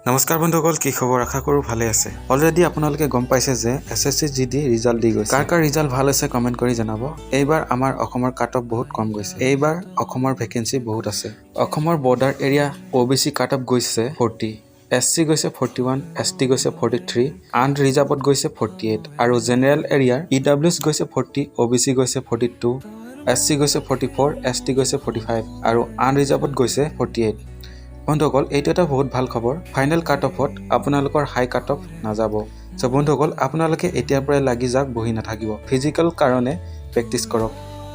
নমস্কাৰ বন্ধুসকল, কি খবৰ? আশা কৰোঁ ভালে আছে। অলৰেডি আপোনালোকে গম পাইছে যে SSC GD ৰিজাল্ট দি গৈছে। কাৰ ৰিজাল্ট ভাল হৈছে কমেণ্ট কৰি জনাব। এইবাৰ আমাৰ অসমৰ কাট অফ বহুত কম গৈছে। এইবাৰ অসমৰ ভেকেঞ্চি বহুত আছে। অসমৰ border area OBC cut off গৈছে 40, SC গৈছে 41, ST গৈছে 43, আনৰিজাৰ্ভত গৈছে 48 আৰু জেনেৰেল এৰিয়াৰ EWS গৈছে 40, OBC গৈছে 42, SC গৈছে 44, ST গৈছে 45 আৰু আনৰিজাৰ্ভত গৈছে 48। বন্ধুসকল, এইটো এটা বহুত ভাল খবৰ। ফাইনেল কাট অফত আপোনালোকৰ হাই কাট অফ নাযাব। চ' বন্ধুসকল, আপোনালোকে এতিয়াৰ পৰাই লাগি যাওক, বহি নাথাকিব। ফিজিকেল কাৰণে প্ৰেক্টিছ কৰক।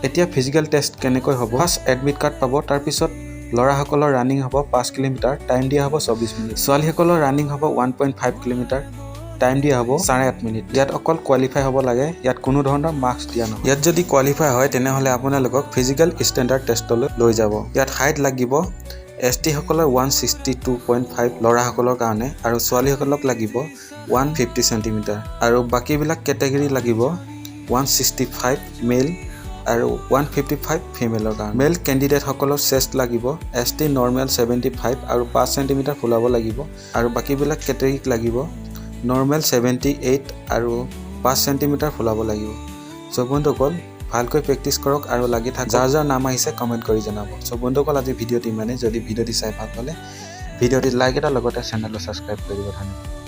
এতিয়া ফিজিকেল টেষ্ট কেনেকৈ হ'ব? ফাৰ্ষ্ট এডমিট কাৰ্ড পাব, তাৰপিছত ল'ৰাসকলৰ ৰানিং হ'ব 5 কিলোমিটাৰ, টাইম দিয়া হ'ব 24 মিনিট। ছোৱালীসকলৰ ৰানিং হ'ব 1.5 কিলোমিটাৰ, টাইম দিয়া হ'ব 8.5 মিনিট। ইয়াত অকল কোৱালিফাই হ'ব লাগে, ইয়াত কোনো ধৰণৰ মাৰ্কছ দিয়া নহয়। ইয়াত যদি কোৱালিফাই হয় তেনেহ'লে আপোনালোকক ফিজিকেল ষ্টেণ্ডাৰ্ড টেষ্টলৈ লৈ যাব। ইয়াত হাইট লাগিব ST সকলৰ 162.5 ল'ৰাসকলৰ কাৰণে আৰু ছোৱালীসকলক লাগিব 150 চেণ্টিমিটাৰ আৰু বাকীবিলাক কেটেগৰী লাগিব 165 মেল আৰু 155 ফিমেলৰ কাৰণে। মেল কেণ্ডিডেটসকলৰ চেষ্ট লাগিব ST নৰ্মেল 75 আৰু 5 চেণ্টিমিটাৰ ফুলাব লাগিব আৰু বাকীবিলাক কেটেগৰীক লাগিব নৰ্মেল 78 আৰু 5 চেণ্টিমিটাৰ ফুলাব লাগিব। চ' বন্ধুসকল, ভালকৈ প্ৰেক্টিছ কৰক আৰু লাগি থাকক। যাৰ যাৰ নাম আহিছে কমেণ্ট কৰি জনাব। চ' বন্ধুসকল, আজি ভিডিঅ'টি ইমানেই। যদি ভিডিঅ'টি চাই ভাল পালে ভিডিঅ'টিত লাইক এটা লগতে চেনেলটো ছাবস্ক্ৰাইব কৰি দিব। ধন্যবাদ।